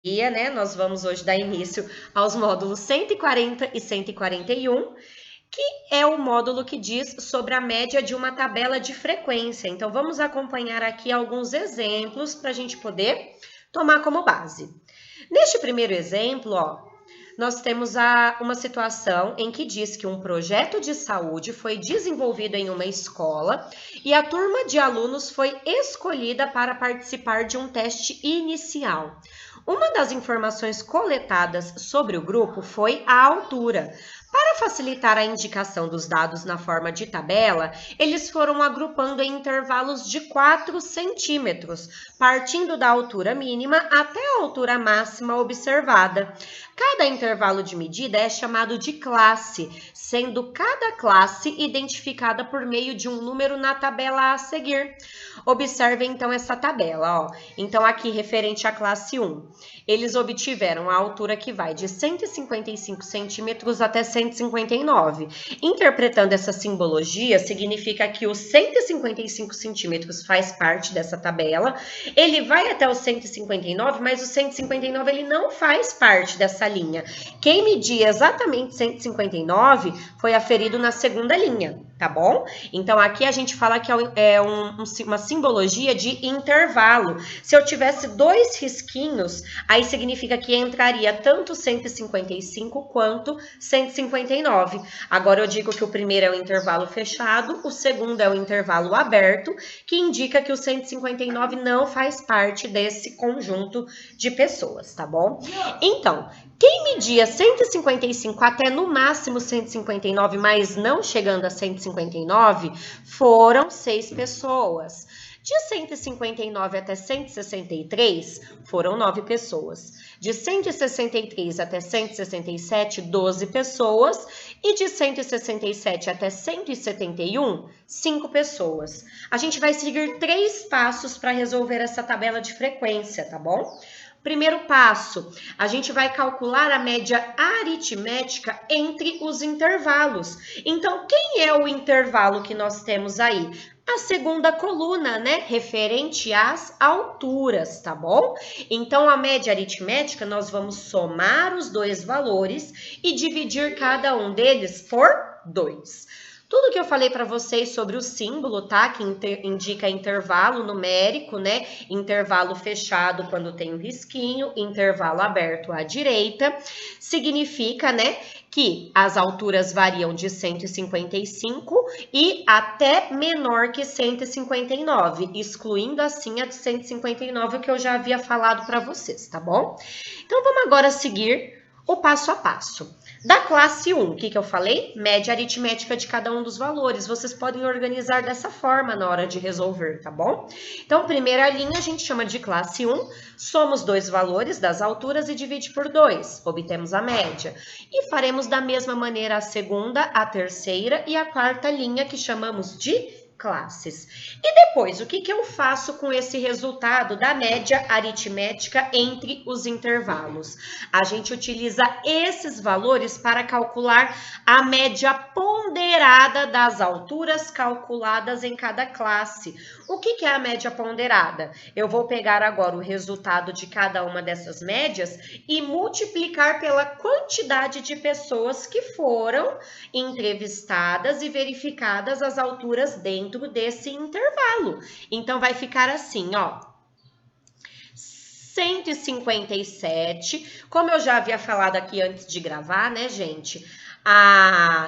Né? Nós vamos hoje dar início aos módulos 140 e 141, que é o módulo que diz sobre a média de uma tabela de frequência. Então, vamos acompanhar aqui alguns exemplos para a gente poder tomar como base. Neste primeiro exemplo, nós temos uma situação em que diz que um projeto de saúde foi desenvolvido em uma escola e a turma de alunos foi escolhida para participar de um teste inicial. Uma das informações coletadas sobre o grupo foi a altura. Para facilitar a indicação dos dados na forma de tabela, eles foram agrupando em intervalos de 4 centímetros, partindo da altura mínima até a altura máxima observada. Cada intervalo de medida é chamado de classe, sendo cada classe identificada por meio de um número na tabela a seguir. Observe então essa tabela, Então aqui referente à classe 1, eles obtiveram a altura que vai de 155 centímetros até 159. Interpretando essa simbologia, significa que os 155 centímetros faz parte dessa tabela, ele vai até os 159, mas o 159 ele não faz parte dessa linha. Quem media exatamente 159 foi aferido na segunda linha, tá bom? Então aqui a gente fala que é uma simbologia de intervalo. Se eu tivesse 2 risquinhos, aí significa que entraria tanto 155 quanto 159. Agora eu digo que o primeiro é o intervalo fechado, o segundo é o intervalo aberto, que indica que o 159 não faz parte desse conjunto de pessoas, tá bom? Então, quem media 155 até no máximo 159, mas não chegando a 159, foram 6 pessoas. De 159 até 163, foram 9 pessoas. De 163 até 167, 12 pessoas. E de 167 até 171, 5 pessoas. A gente vai seguir 3 passos para resolver essa tabela de frequência, tá bom? Primeiro passo, a gente vai calcular a média aritmética entre os intervalos. Então, quem é o intervalo que nós temos aí? A segunda coluna, né? Referente às alturas, tá bom? Então, a média aritmética, nós vamos somar os 2 valores e dividir cada um deles por 2. Tudo que eu falei para vocês sobre o símbolo, tá? Que indica intervalo numérico, né? Intervalo fechado quando tem um risquinho, intervalo aberto à direita, significa, né? Que as alturas variam de 155 e até menor que 159, excluindo assim a de 159 que eu já havia falado para vocês, tá bom? Então, vamos agora seguir o passo a passo. Da classe 1, o que eu falei? Média aritmética de cada um dos valores. Vocês podem organizar dessa forma na hora de resolver, tá bom? Então, primeira linha a gente chama de classe 1, soma os 2 valores das alturas e divide por 2, obtemos a média. E faremos da mesma maneira a segunda, a terceira e a quarta linha que chamamos de classes. E depois, o que eu faço com esse resultado da média aritmética entre os intervalos? A gente utiliza esses valores para calcular a média ponderada das alturas calculadas em cada classe. O que é a média ponderada? Eu vou pegar agora o resultado de cada uma dessas médias e multiplicar pela quantidade de pessoas que foram entrevistadas e verificadas as alturas dentro desse intervalo. Então, vai ficar assim, 157, como eu já havia falado aqui antes de gravar, né, gente?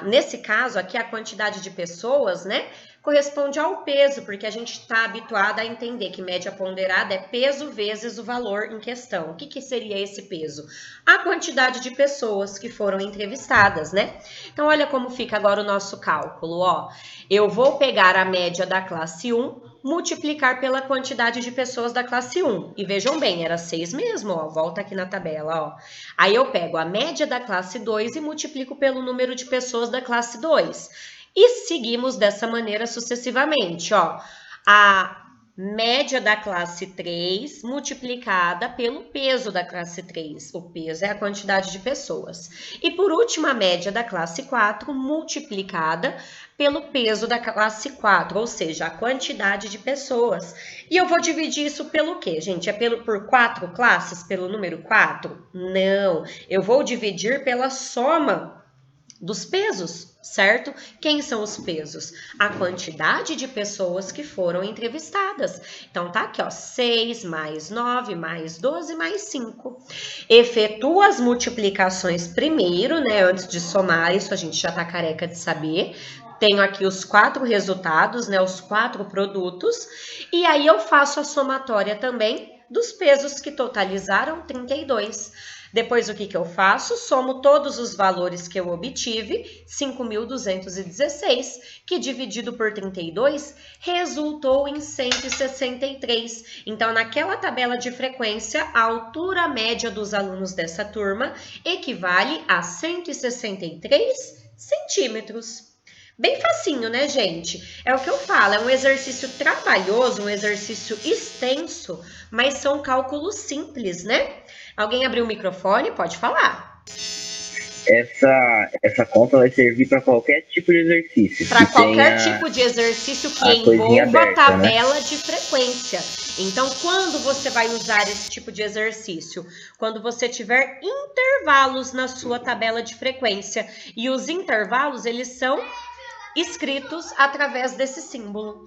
Nesse caso aqui, a quantidade de pessoas, né, corresponde ao peso, porque a gente está habituado a entender que média ponderada é peso vezes o valor em questão. O que seria esse peso? A quantidade de pessoas que foram entrevistadas, né? Então, olha como fica agora o nosso cálculo, Eu vou pegar a média da classe 1, multiplicar pela quantidade de pessoas da classe 1. E vejam bem, era 6 mesmo, volta aqui na tabela, Aí eu pego a média da classe 2 e multiplico pelo número de pessoas da classe 2. E seguimos dessa maneira sucessivamente, média da classe 3 multiplicada pelo peso da classe 3. O peso é a quantidade de pessoas. E por último, a média da classe 4 multiplicada pelo peso da classe 4, ou seja, a quantidade de pessoas. E eu vou dividir isso pelo quê, gente? É por 4 classes, pelo número 4? Não, eu vou dividir pela soma dos pesos, certo? Quem são os pesos? A quantidade de pessoas que foram entrevistadas. Então, tá aqui, ó, 6 mais 9 mais 12 mais 5. Efetua as multiplicações primeiro, né? Antes de somar, isso a gente já tá careca de saber. Tenho aqui os 4 resultados, né? Os 4 produtos. E aí eu faço a somatória também dos pesos que totalizaram 32. Depois, o que eu faço? Somo todos os valores que eu obtive, 5.216, que dividido por 32, resultou em 163. Então, naquela tabela de frequência, a altura média dos alunos dessa turma equivale a 163 centímetros. Bem facinho, né, gente? É o que eu falo, é um exercício trabalhoso, um exercício extenso, mas são cálculos simples, né? Alguém abriu o microfone? Pode falar. Essa conta vai servir para qualquer tipo de exercício. Para qualquer tipo de exercício que envolva a tabela de frequência. Então, quando você vai usar esse tipo de exercício? Quando você tiver intervalos na sua tabela de frequência. E os intervalos, eles são escritos através desse símbolo.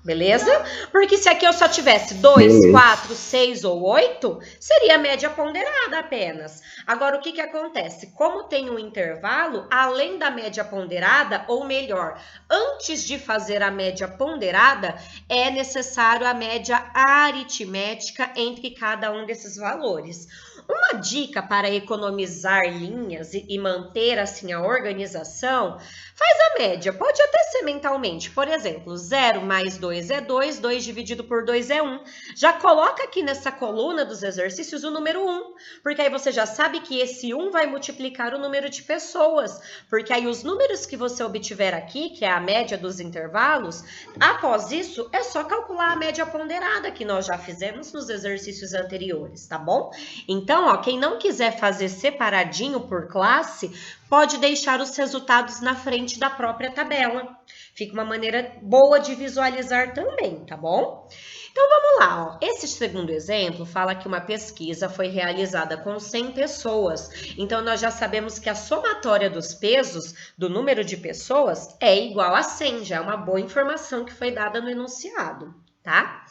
Beleza? Porque se aqui eu só tivesse 2, 4, 6 ou 8, seria a média ponderada apenas. Agora, o que acontece? Como tem um intervalo, além da média ponderada, ou melhor, antes de fazer a média ponderada, é necessário a média aritmética entre cada um desses valores. Uma dica para economizar linhas e manter assim a organização, faz a média, pode até ser mentalmente. Por exemplo, 0 mais 2 é 2, 2 dividido por 2 é 1. Já coloca aqui nessa coluna dos exercícios o número 1, porque aí você já sabe que esse 1 vai multiplicar o número de pessoas, porque aí os números que você obtiver aqui, que é a média dos intervalos, após isso é só calcular a média ponderada, que nós já fizemos nos exercícios anteriores, tá bom? Então, ó, quem não quiser fazer separadinho por classe, pode deixar os resultados na frente da própria tabela. Fica uma maneira boa de visualizar também, tá bom? Então, vamos lá, ó. Esse segundo exemplo fala que uma pesquisa foi realizada com 100 pessoas. Então, nós já sabemos que a somatória dos pesos do número de pessoas é igual a 100. Já é uma boa informação que foi dada no enunciado, tá?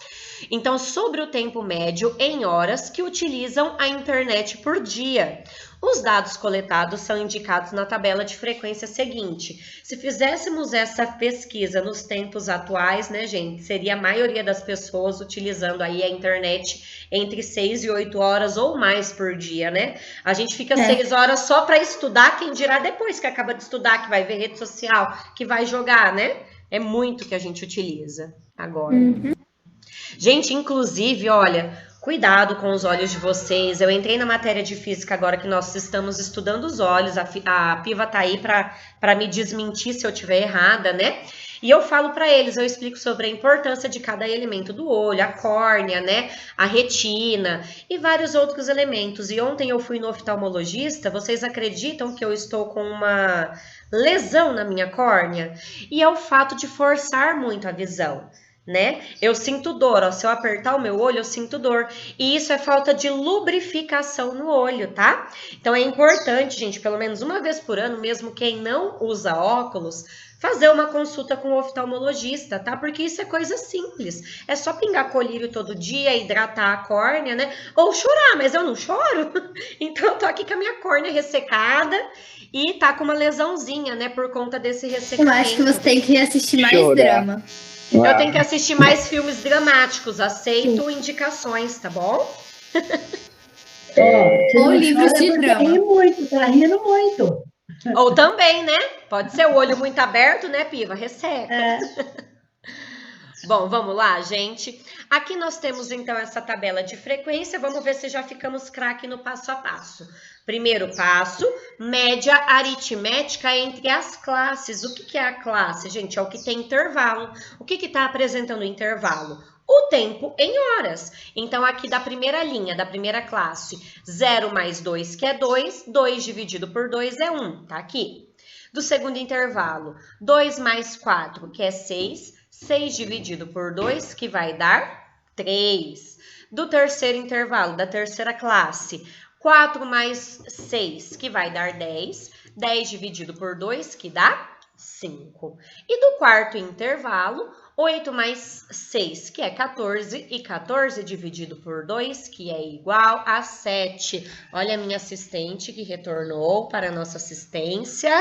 Então, sobre o tempo médio em horas que utilizam a internet por dia. Os dados coletados são indicados na tabela de frequência seguinte. Se fizéssemos essa pesquisa nos tempos atuais, né, gente, seria a maioria das pessoas utilizando aí a internet entre 6 e 8 horas ou mais por dia, né? A gente fica 6 horas só para estudar, quem dirá depois que acaba de estudar, que vai ver rede social, que vai jogar, né? É muito que a gente utiliza agora. Gente, inclusive, olha, cuidado com os olhos de vocês. Eu entrei na matéria de física agora que nós estamos estudando os olhos. A Piva tá aí para me desmentir se eu estiver errada, né? E eu falo para eles, eu explico sobre a importância de cada elemento do olho, a córnea, né? A retina e vários outros elementos. E ontem eu fui no oftalmologista, vocês acreditam que eu estou com uma lesão na minha córnea? E é o fato de forçar muito a visão, né? Eu sinto dor, ó, se eu apertar o meu olho, eu sinto dor. E isso é falta de lubrificação no olho, tá? Então é importante, gente, pelo menos uma vez por ano, mesmo quem não usa óculos, fazer uma consulta com o oftalmologista, tá? Porque isso é coisa simples. É só pingar colírio todo dia, hidratar a córnea, né? Ou chorar, mas eu não choro. Então eu tô aqui com a minha córnea ressecada e tá com uma lesãozinha, né? Por conta desse ressecamento. Eu acho que você tem que assistir mais drama. Eu tenho que assistir mais filmes dramáticos. Aceito indicações, tá bom? Ou livros de drama. Tá rindo muito. Ou também, né? Pode ser o olho muito aberto, né, Piva? Resseca. Bom, vamos lá, gente. Aqui nós temos, então, essa tabela de frequência. Vamos ver se já ficamos craque no passo a passo. Primeiro passo, média aritmética entre as classes. O que é a classe, gente? É o que tem intervalo. O que está apresentando o intervalo? o tempo em horas. Então, aqui da primeira linha, da primeira classe, 0 mais 2, que é 2, 2 dividido por 2 é 1, tá aqui. Do segundo intervalo, 2 mais 4, que é 6, 6 dividido por 2, que vai dar 3. Do terceiro intervalo, da terceira classe, 4 mais 6, que vai dar 10, 10 dividido por 2, que dá 5. E do quarto intervalo, 8 mais 6, que é 14, e 14 dividido por 2, que é igual a 7. Olha a minha assistente que retornou para a nossa assistência.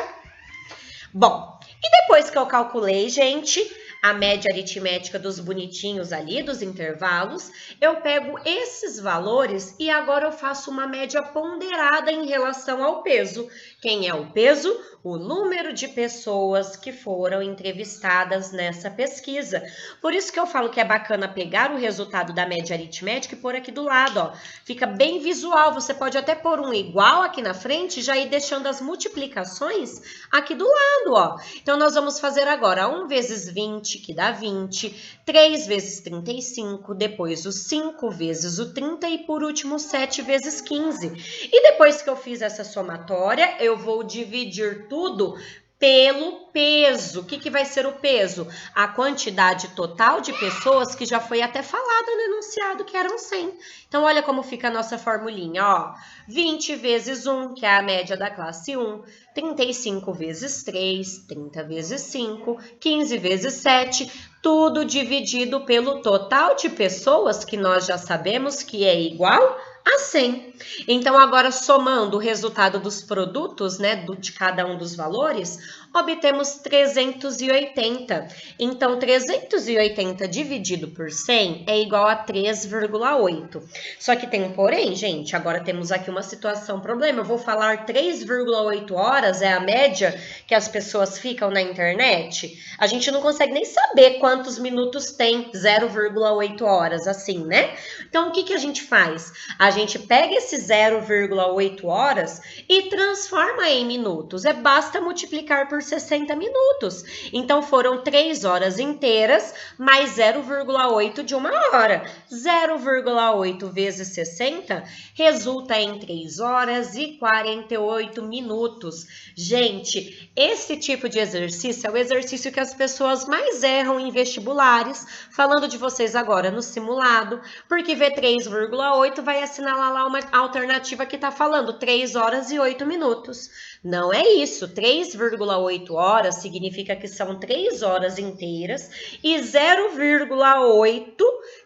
Bom, e depois que eu calculei, gente, a média aritmética dos bonitinhos ali, dos intervalos, eu pego esses valores e agora eu faço uma média ponderada em relação ao peso. Quem é o peso? O número de pessoas que foram entrevistadas nessa pesquisa. Por isso que eu falo que é bacana pegar o resultado da média aritmética e pôr aqui do lado, ó. Fica bem visual, você pode até pôr um igual aqui na frente e já ir deixando as multiplicações aqui do lado, ó. Então, nós vamos fazer agora 1 vezes 20, que dá 20, 3 vezes 35, depois o 5 vezes o 30 e, por último, 7 vezes 15. E depois que eu fiz essa somatória, eu vou dividir tudo pelo peso. O que vai ser o peso? A quantidade total de pessoas que já foi até falada no enunciado, que eram 100. Então, olha como fica a nossa formulinha, ó. 20 vezes 1, que é a média da classe 1. 35 vezes 3, 30 vezes 5, 15 vezes 7, tudo dividido pelo total de pessoas, que nós já sabemos que é igual a 100. Então, agora somando o resultado dos produtos, né, de cada um dos valores, obtemos 380. Então, 380 dividido por 100 é igual a 3,8. Só que tem um porém, gente. Agora temos aqui uma situação, problema. Eu vou falar 3,8 horas é a média que as pessoas ficam na internet. A gente não consegue nem saber quantos minutos tem 0,8 horas, assim, né? Então, o que a gente faz? A gente pega esse 0,8 horas e transforma em minutos. Basta multiplicar por 60 minutos. Então, foram 3 horas inteiras mais 0,8 de uma hora. 0,8 vezes 60 resulta em 3 horas e 48 minutos. Gente, esse tipo de exercício é o exercício que as pessoas mais erram em vestibulares, falando de vocês agora no simulado, porque vê 3,8 vai assinalar lá uma alternativa que está falando 3 horas e 8 minutos. Não é isso, 3,8 horas significa que são 3 horas inteiras e 0,8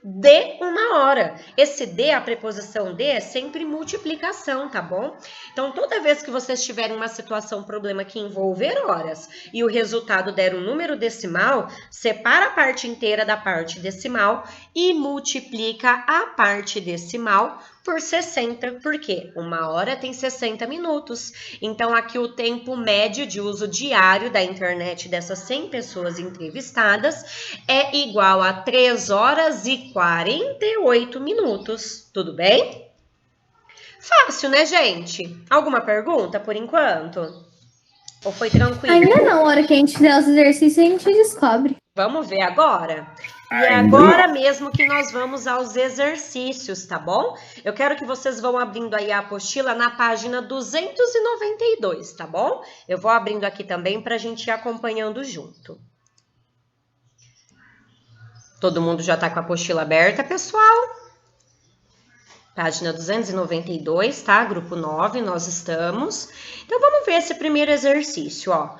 de uma hora. Esse D, a preposição de, é sempre multiplicação, tá bom? Então, toda vez que vocês tiverem uma situação, um problema que envolver horas e o resultado der um número decimal, separa a parte inteira da parte decimal e multiplica a parte decimal por 60, porque uma hora tem 60 minutos. Então, aqui o tempo médio de uso diário da internet dessas 100 pessoas entrevistadas é igual a 3 horas e 48 minutos. Tudo bem? Fácil, né, gente? Alguma pergunta por enquanto? Ou foi tranquilo? Ainda não, a hora que a gente fizer os exercícios, a gente descobre. Vamos ver agora? E é agora mesmo que nós vamos aos exercícios, tá bom? Eu quero que vocês vão abrindo aí a apostila na página 292, tá bom? Eu vou abrindo aqui também para a gente ir acompanhando junto. Todo mundo já tá com a apostila aberta, pessoal? Página 292, tá? Grupo 9, nós estamos. Então, vamos ver esse primeiro exercício, ó.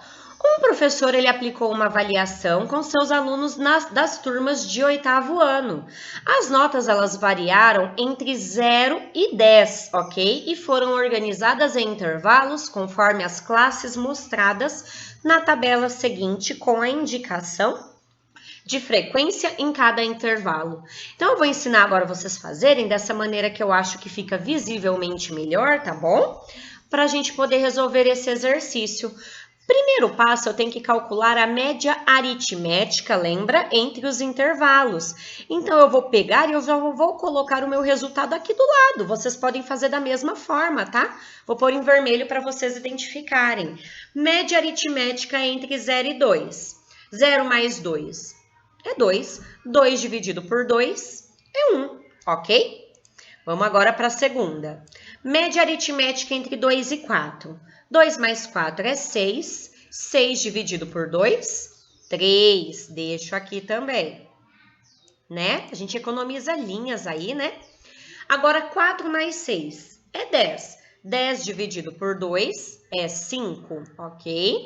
Um professor, ele aplicou uma avaliação com seus alunos das turmas de 8º ano. As notas, elas variaram entre 0 e 10, ok? E foram organizadas em intervalos conforme as classes mostradas na tabela seguinte com a indicação de frequência em cada intervalo. Então, eu vou ensinar agora vocês fazerem dessa maneira que eu acho que fica visivelmente melhor, tá bom? Para a gente poder resolver esse exercício. Primeiro passo, eu tenho que calcular a média aritmética, lembra? Entre os intervalos. Então, eu vou pegar e eu já vou colocar o meu resultado aqui do lado. Vocês podem fazer da mesma forma, tá? Vou pôr em vermelho para vocês identificarem. Média aritmética entre 0 e 2. 0 mais 2. é 2. 2 dividido por 2 é 1, ok? Vamos agora para a segunda. Média aritmética entre 2 e 4. 2 mais 4 é 6. 6 dividido por 2, 3. Deixo aqui também, né? A gente economiza linhas aí, né? Agora, 4 mais 6 é 10. 10 dividido por 2 é 5, ok?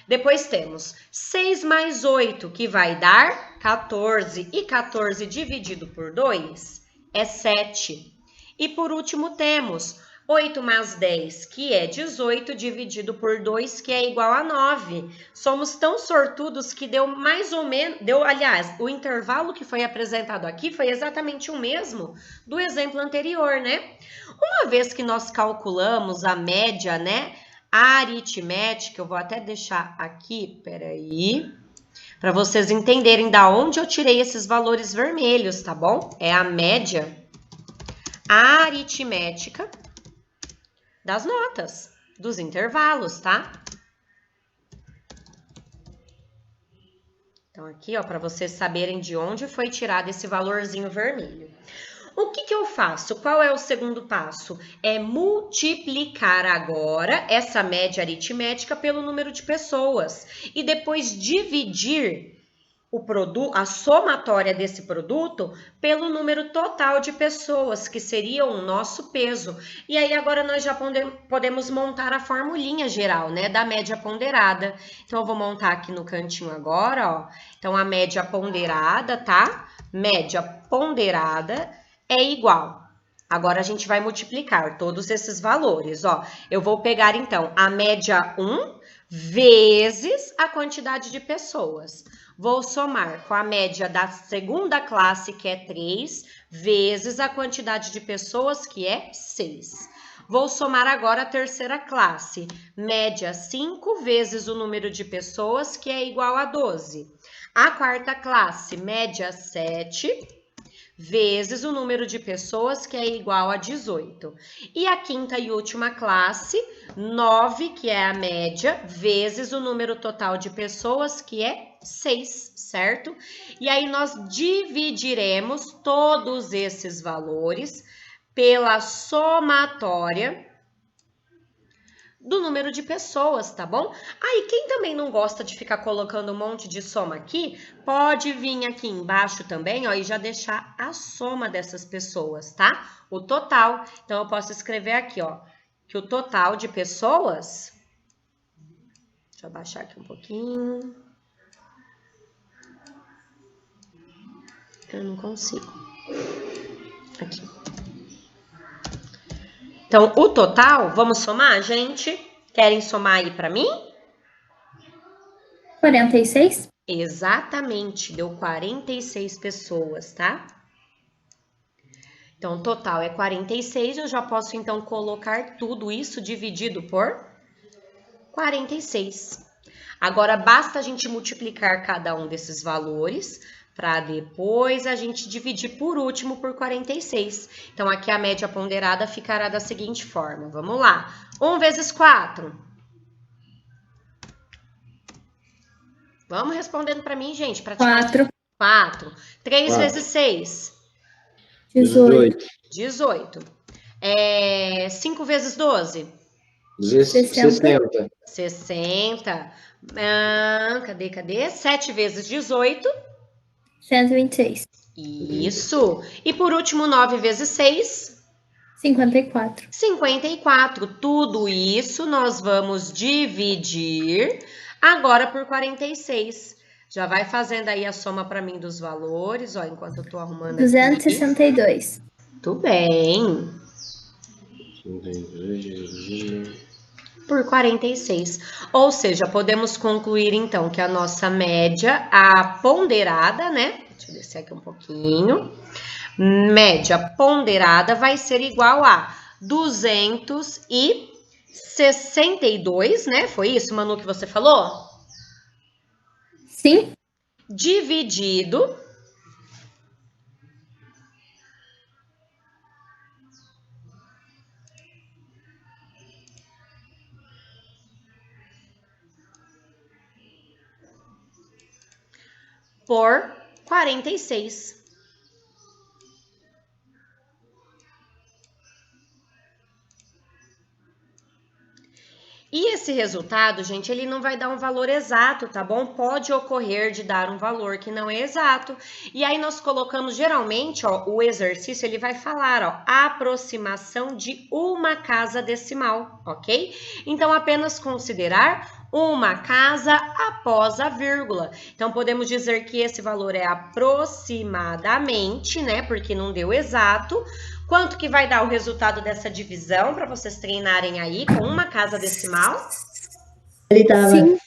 Depois temos 6 mais 8, que vai dar 14. E 14 dividido por 2 é 7. E por último temos 8 mais 10, que é 18, dividido por 2, que é igual a 9. Somos tão sortudos que deu mais ou menos... Aliás, o intervalo que foi apresentado aqui foi exatamente o mesmo do exemplo anterior, né? Uma vez que nós calculamos a média, né, aritmética, eu vou até deixar aqui, peraí, para vocês entenderem da onde eu tirei esses valores vermelhos, tá bom? É a média aritmética das notas, dos intervalos, tá? Então, aqui, ó, para vocês saberem de onde foi tirado esse valorzinho vermelho. O que eu faço? Qual é o segundo passo? É multiplicar agora essa média aritmética pelo número de pessoas e depois dividir o produto, a somatória desse produto pelo número total de pessoas, que seria o nosso peso. E aí agora nós já podemos montar a formulinha geral, né, da média ponderada. Então eu vou montar aqui no cantinho agora, ó. Então a média ponderada, tá? Média ponderada é igual. Agora a gente vai multiplicar todos esses valores, ó. Eu vou pegar então a média 1 vezes a quantidade de pessoas. Vou somar com a média da segunda classe, que é 3, vezes a quantidade de pessoas, que é 6. Vou somar agora a terceira classe, média 5 vezes o número de pessoas, que é igual a 12. A quarta classe, média 7 vezes o número de pessoas, que é igual a 18. E a quinta e última classe, 9, que é a média, vezes o número total de pessoas, que é 6, certo? E aí nós dividiremos todos esses valores pela somatória do número de pessoas, tá bom? Aí, quem também não gosta de ficar colocando um monte de soma aqui, pode vir aqui embaixo também, ó, e já deixar a soma dessas pessoas, tá? O total. Então, eu posso escrever aqui, ó, que o total de pessoas... Deixa eu abaixar aqui um pouquinho. Eu não consigo. Aqui. Então, o total, vamos somar, gente? Querem somar aí para mim? 46? Exatamente, deu 46 pessoas, tá? Então, o total é 46, eu já posso, então, colocar tudo isso dividido por 46. Agora, basta a gente multiplicar cada um desses valores para depois a gente dividir por último por 46. Então, aqui a média ponderada ficará da seguinte forma. Vamos lá. 1 vezes 4. Vamos respondendo para mim, gente. 4. 4. 3 4. vezes 6. 18. 18. 5 vezes 12. 60. 60. Cadê? 7 vezes 18. 126. Isso. E por último, 9 vezes 6. 54. 54. Tudo isso nós vamos dividir agora por 46. Já vai fazendo aí a soma para mim dos valores, ó, enquanto eu tô arrumando aqui. 262. Tudo bem. Por 46. Ou seja, podemos concluir então que a nossa média, a ponderada, né? Deixa eu descer aqui um pouquinho. Média ponderada vai ser igual a 262, né? Foi isso, Manu, que você falou? Sim. Dividido por 46. E esse resultado, gente, ele não vai dar um valor exato, tá bom? Pode ocorrer de dar um valor que não é exato. E aí nós colocamos, geralmente, ó, o exercício, ele vai falar, ó, aproximação de uma casa decimal, ok? Então, apenas considerar uma casa após a vírgula. Então, podemos dizer que esse valor é aproximadamente, né? Porque não deu exato. Quanto que vai dar o resultado dessa divisão para vocês treinarem aí com uma casa decimal? Ele tava 5,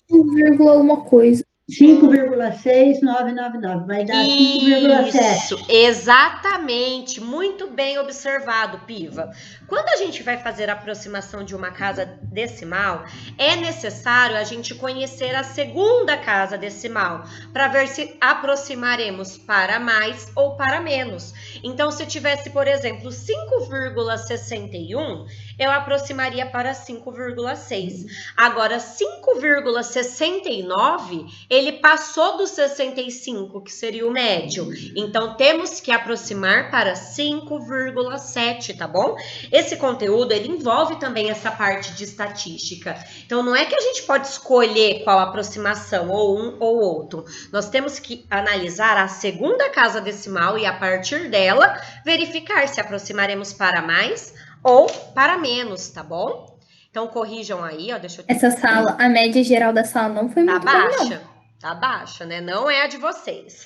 alguma coisa. 5,6999. Vai dar 5,7. Isso, exatamente. Muito bem observado, Piva. Quando a gente vai fazer a aproximação de uma casa decimal, é necessário a gente conhecer a segunda casa decimal para ver se aproximaremos para mais ou para menos. Então, se tivesse, por exemplo, 5,61, eu aproximaria para 5,6. Agora, 5,69, ele passou do 65, que seria o médio. Então, temos que aproximar para 5,7, tá bom? Esse conteúdo, ele envolve também essa parte de estatística. Então, não é que a gente pode escolher qual aproximação, ou um ou outro. Nós temos que analisar a segunda casa decimal e, a partir dela, verificar se aproximaremos para mais ou para menos, tá bom? Então, corrijam aí, ó, deixa eu... Essa sala, a média geral da sala não foi muito boa, não. Tá baixa, né? Não é a de vocês.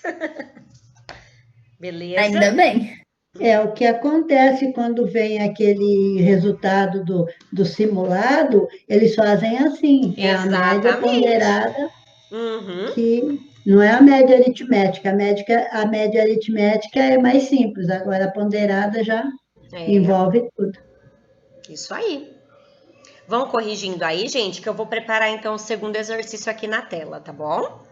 Beleza? Ainda bem. É o que acontece quando vem aquele resultado do simulado, eles fazem assim. É a média ponderada, que não é a média aritmética. A média aritmética é mais simples, agora a ponderada já envolve tudo. Isso aí. Vão corrigindo aí, gente, que eu vou preparar então o segundo exercício aqui na tela, tá bom?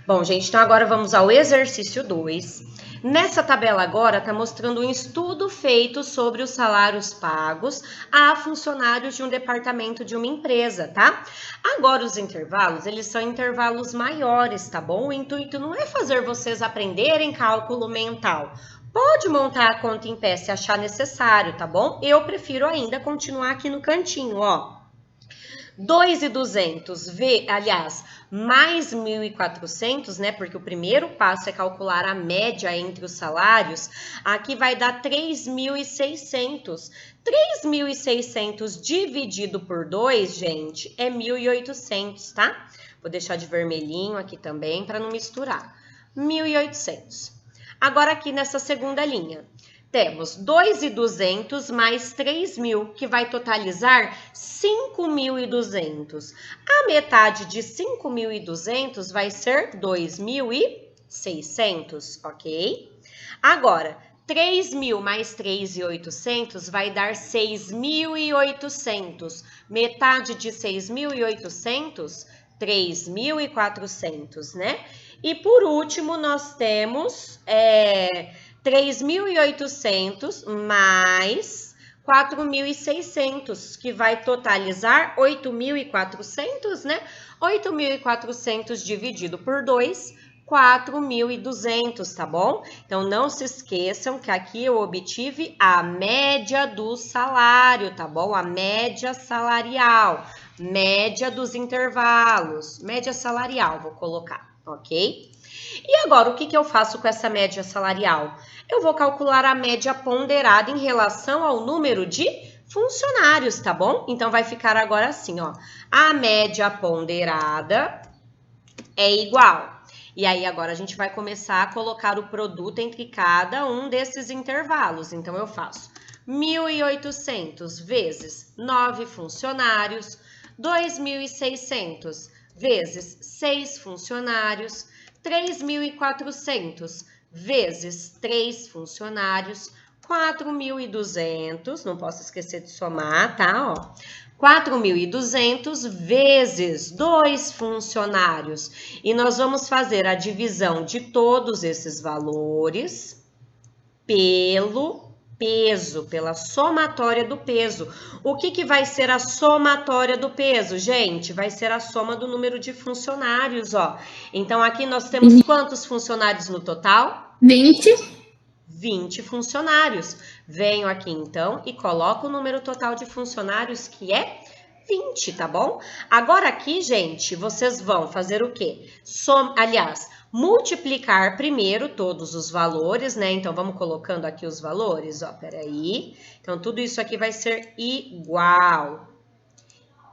Bom, gente, então agora vamos ao exercício 2. Nessa tabela agora tá mostrando um estudo feito sobre os salários pagos a funcionários de um departamento de uma empresa, tá? Agora os intervalos, eles são intervalos maiores, tá bom? O intuito não é fazer vocês aprenderem cálculo mental. Pode montar a conta em pé se achar necessário, tá bom? Eu prefiro ainda continuar aqui no cantinho, ó. 2.200, mais 1.400, né? Porque o primeiro passo é calcular a média entre os salários. Aqui vai dar 3.600. 3.600 dividido por 2, gente, é 1.800, tá? Vou deixar de vermelhinho aqui também para não misturar. 1.800. Agora aqui nessa segunda linha, temos 2.200 mais 3.000, que vai totalizar 5.200. A metade de 5.200 vai ser 2.600, ok? Agora, 3.000 mais 3.800 vai dar 6.800. Metade de 6.800, 3.400, né? E por último, nós temos 3.800 mais 4.600, que vai totalizar 8.400, né? 8.400 dividido por 2, 4.200, tá bom? Então, não se esqueçam que aqui eu obtive a média do salário, tá bom? A média salarial, média dos intervalos, média salarial, vou colocar. Ok? E agora, o que eu faço com essa média salarial? Eu vou calcular a média ponderada em relação ao número de funcionários, tá bom? Então, vai ficar agora assim, ó. A média ponderada é igual. E aí, agora a gente vai começar a colocar o produto entre cada um desses intervalos. Então, eu faço 1.800 vezes 9 funcionários, 2.600 vezes 6 funcionários, 3.400 vezes 3 funcionários, 4.200, não posso esquecer de somar, tá? Ó, 4.200 vezes 2 funcionários. E nós vamos fazer a divisão de todos esses valores pelo peso, pela somatória do peso. O que vai ser a somatória do peso, gente? Vai ser a soma do número de funcionários, ó. Então, aqui nós temos quantos funcionários no total? 20 funcionários. Venho aqui, então, e coloco o número total de funcionários, que é 20, tá bom? Agora aqui, gente, vocês vão fazer o quê? Multiplicar primeiro todos os valores, né? Então, vamos colocando aqui os valores, ó, peraí. Então, tudo isso aqui vai ser igual.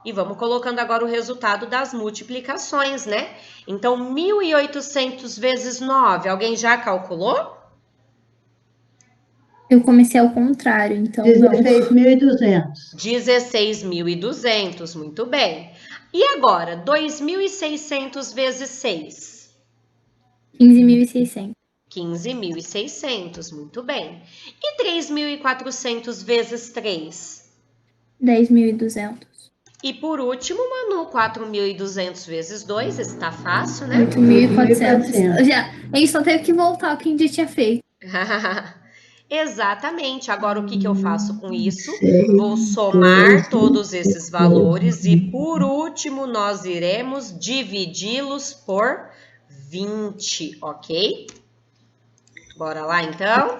E vamos colocando agora o resultado das multiplicações, né? Então, 1.800 vezes 9, alguém já calculou? Eu comecei ao contrário, então 16.200. 16.200, muito bem. E agora, 2.600 vezes 6? 15.600. 15.600, muito bem. E 3.400 vezes 3? 10.200. E por último, Manu, 4.200 vezes 2, está fácil, né? 8.400. A gente só teve que voltar ao que a gente tinha feito. Exatamente. Agora, o que eu faço com isso? Vou somar todos esses valores e, por último, nós iremos dividi-los por 20, ok? Bora lá, então?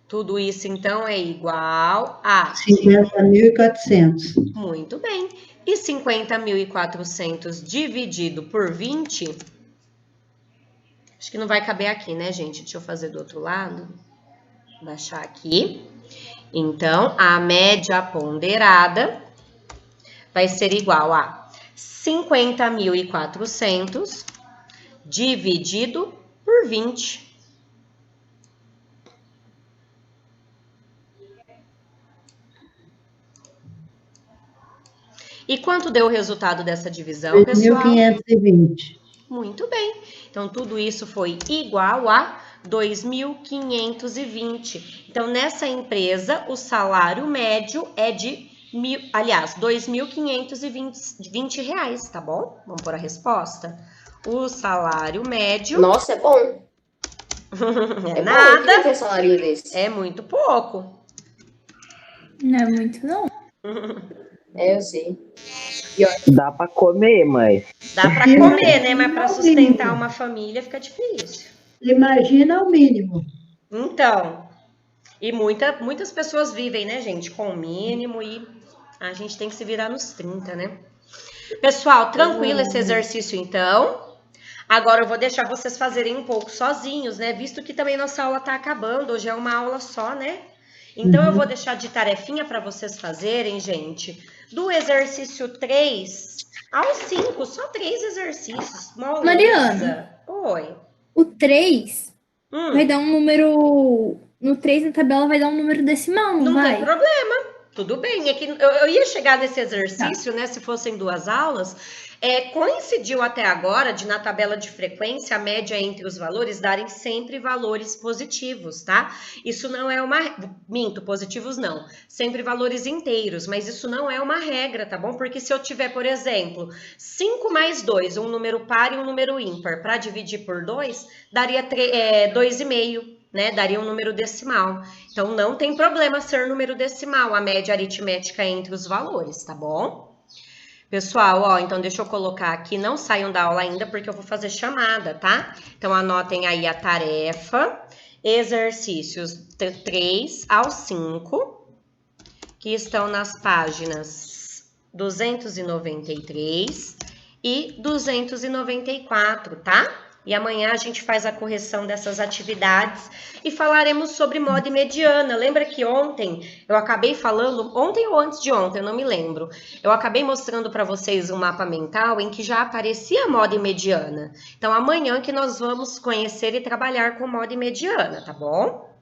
Tudo isso, então, é igual a... 50.400. Muito bem. E 50.400 dividido por 20... Acho que não vai caber aqui, né, gente? Deixa eu fazer do outro lado. Baixar aqui. Então, a média ponderada vai ser igual a 50.400 dividido por 20. E quanto deu o resultado dessa divisão, pessoal? 2.520. Muito bem. Então, tudo isso foi igual a 2.520. Então, nessa empresa, o salário médio é de R$ 2.520, tá bom? Vamos por a resposta. O salário médio... Nossa, é bom. É nada. Bom. Que salário desse? É muito pouco. Não é muito, não. Eu sei. Dá pra comer, mas... Dá pra comer, né? Mas pra sustentar uma família fica difícil. Imagina o mínimo. Então, e muitas pessoas vivem, né, gente, com o mínimo e a gente tem que se virar nos 30, né? Pessoal, tranquilo esse exercício, então. Agora eu vou deixar vocês fazerem um pouco sozinhos, né? Visto que também nossa aula tá acabando, hoje é uma aula só, né? Então, eu vou deixar de tarefinha para vocês fazerem, gente, do exercício 3 ao 5, só 3 exercícios. Mariana. Oi. O 3 vai dar um número... No 3 na tabela vai dar um número decimal, não vai? Não tem problema. Tudo bem. É que eu ia chegar nesse exercício, né, se fossem 2 aulas. Coincidiu até agora de, na tabela de frequência, a média entre os valores darem sempre valores positivos, tá? Isso não é uma... Minto, positivos não. Sempre valores inteiros, mas isso não é uma regra, tá bom? Porque se eu tiver, por exemplo, 5 mais 2, um número par e um número ímpar, para dividir por 2, daria 2,5, né? Daria um número decimal. Então, não tem problema ser número decimal, a média aritmética entre os valores, tá bom? Pessoal, ó, então deixa eu colocar aqui, não saiam da aula ainda, porque eu vou fazer chamada, tá? Então, anotem aí a tarefa, exercícios 3 ao 5, que estão nas páginas 293 e 294, tá? E amanhã a gente faz a correção dessas atividades e falaremos sobre moda e mediana. Lembra que ontem eu acabei falando, ontem ou antes de ontem, eu não me lembro. Eu acabei mostrando para vocês um mapa mental em que já aparecia moda e mediana. Então amanhã que nós vamos conhecer e trabalhar com moda e mediana, tá bom?